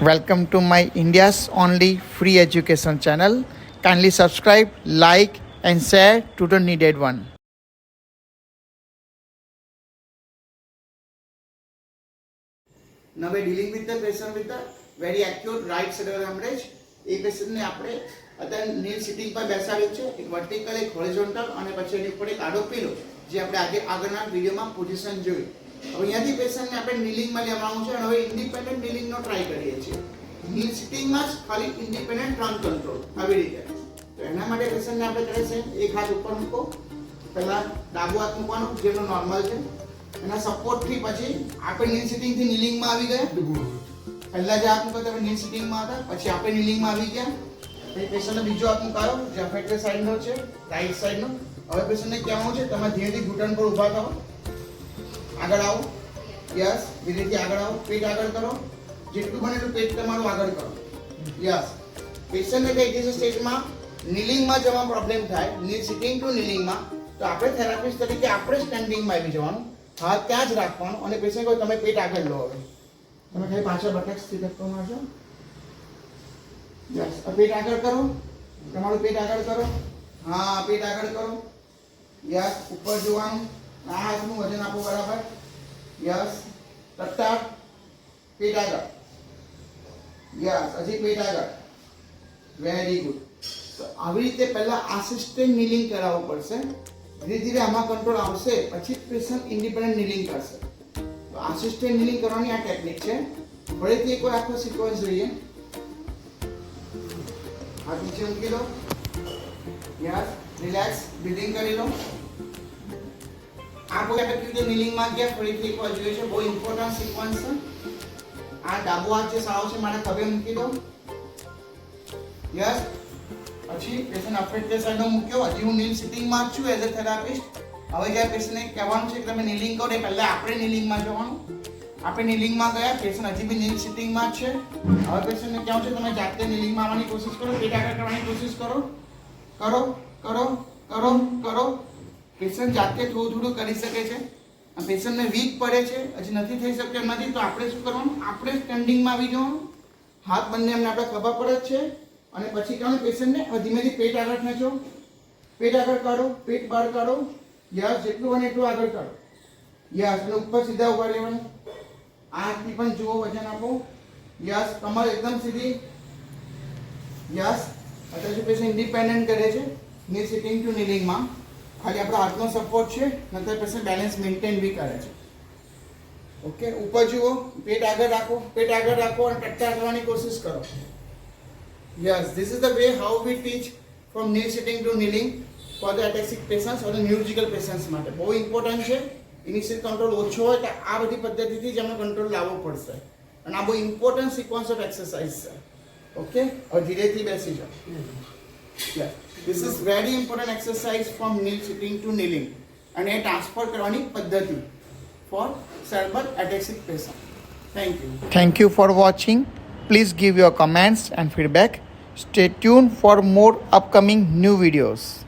Welcome to my India's only free education channel. Kindly subscribe, like and share to the needed one. Now we're dealing with the patient with a very acute right cerebral hemorrhage. એ પેશન્ટને આપણે અત્યારે નીલ sitting પર બેસાડ્યું છે, એક vertical એક horizontal અને પછી એની ઉપર એક આડો પીલો, જે આપણે આગળના વિડીયોમાં પોઝિશન જોઈ. હવે અહીંયાથી પેશન્ટને આપણે નીલિંગમાં લેવાનું છે અને હવે ઇન્ડિપેન્ડન્ટ નીલિંગનો ટ્રાય કરીએ છીએ. નીલ સિટિંગમાં જ ખાલી ઇન્ડિપેન્ડન્ટ ટ્રાન્સ કંટ્રોલ આવી રીતે. તો એના માટે પેશન્ટને આપણે કરે છે એક હાથ ઉપર મૂકો, પહેલા ડાબો હાથ મૂકવાનો જેનો નોર્મલ છે, એના સપોર્ટથી પછી આપણે નીલ સિટિંગથી નીલિંગમાં આવી ગયા. પહેલા જે હાથ મૂક્યો તમે નીલ સિટિંગમાં હતા, પછી આપણે નીલિંગમાં આવી ગયા. પછી પેશન્ટને બીજો હાથ મૂકાયો જે અફેક્ટેડ સાઈડનો છે, રાઈટ સાઈડનો. હવે પેશન્ટને કહેવાનું છે તમે ધીરેથી ઘૂંટણ પર ઊભા થાઓ, આગળ આવો, યસ, ધીરેથી આગળ આવો, પેટ આગળ કરો, જેટલું બને એટલું પેટ તમારું આગળ કરો, યસ. પેશન્ટને કઈ છે સ્ટેજમાં નીલિંગમાં જવા પ્રોબ્લેમ થાય, નીલ સિટિંગ ટુ નીલિંગમાં, તો આપણે થેરાપિસ્ટ તરીકે આપણે સ્ટેન્ડિંગમાં આવી જવાનું, હાથ ત્યાં જ રાખવાનું અને પેશન્ટ કહો તમે પેટ આગળ લો. હવે તમે ખાલી પાછળ બટક સ્થિત ધક્કો મારશો, યસ. પેટ આગળ કરો, તમારું પેટ આગળ કરો, હા પેટ આગળ કરો, યસ. ઉપર જોવાનું, આ હાથનું વજન આપો બરાબર, યસ. ટટ્ટાટ, પેટ આગળ, યસ. હજી પેટ આગળ, વેરી ગુડ. તો આવી રીતે પહેલા આસિસ્ટેન્ટ નીલિંગ કરાવવું પડશે. ધીરે ધીરે આમાં કંટ્રોલ આવશે, પછી પેશન્ટ ઇન્ડિપેન્ડન્ટ નીલિંગ કરશે. તો આસિસ્ટેન્ટ નીલિંગ કરવાની આ ટેકનિક છે. ફરીથી એકવાર આખો સિક્વન્સ જોઈએ. હાથ નીચે મૂકી દો, યસ. રિલેક્સ, બ્રીથિંગ કરી લો. આ કોઈ આપણે કેવી રીતે નીલિંગમાં ગયા ફરીથી એકવાર જોઈએ છે, બહુ ઇમ્પોર્ટન્ટ સિક્વન્સ છે. આ ડાબો હાથ જે સારો છે મારા ખભે મૂકી દો, યસ. પછી પેશન્ટ અફેક્ટેડ સાઈડનો મૂક્યો, હજી હું નીલ સિટિંગમાં જ છું એઝ અ થેરાપિસ્ટ. હવે જ્યારે પેશન્ટને કહેવાનું છે કે તમે નીલિંગ કરો, એ પહેલા આપણે નીલિંગમાં જવાનું. આપણે નીલિંગમાં ગયા, પેશન્ટ હજી બી નીલ સિટિંગમાં જ છે. હવે પેશન્ટને કહેવાનું છે તમે જાતે નીલિંગમાં આવવાની કોશિશ કરો, પેટ આગળ કરવાની કોશિશ કરો, કરો કરો કરો કરો. પેશન્ટ જાતે થોડું થોડું કરી શકે છે. પેશન્ટને વીક પડે છે, હજી નથી થઈ શકતું નથી, તો આપણે શું કરવાનું, આપણે સ્ટેન્ડિંગમાં આવી જવાનું. હાથ બંને એમને આપણે ખભા પર જ છે અને પછી કહેવાનું પેશન્ટને ધીમેથી પેટ આગળ ખેંચો, પેટ આગળ કાઢો, પેટ બહાર કાઢો, યસ. જેટલું બને એટલું આગળ કાઢો, યસ. અને ઉપર સીધા ઉભા રહેવાનું. આ હાથથી પણ જુઓ, વજન આપો, યસ. કમર એકદમ સીધી, યસ. અત્યારે જો પેશન્ટ ઇન્ડિપેન્ડન્ટ કરે છે નીલ સિટિંગ ટુ નીલિંગમાં, ખાલી આપણા હાથનો સપોર્ટ છે, નંતર પેશન્ટ બેલેન્સ મેન્ટેન બી કરે છે. ઓકે, ઉપર જુઓ, પેટ આગળ રાખો, પેટ આગળ રાખો અને ટટ્ટા કરવાની કોશિશ કરો. Yes, this is the way how we teach from kneel sitting to kneeling for the ataxic patients or the neurological patients માટે. બહુ ઇમ્પોર્ટન્ટ છે. ઇનિશિયલ કંટ્રોલ ઓછો હોય તો આ બધી પદ્ધતિથી જ એમને કંટ્રોલ લાવવો પડશે. અને આ બહુ ઇમ્પોર્ટન્ટ સિક્વન્સ ઓફ એક્સરસાઇઝ છે. ઓકે, હવે ધીરેથી બેસી જાઓ. Yes, this is very important exercise from kneel sitting to kneeling. અને એ ટ્રાન્સફર કરવાની પદ્ધતિ four cerebral ataxic patient. Thank you. Thank you for watching. Please give your comments and feedback. Stay tuned for more upcoming new videos.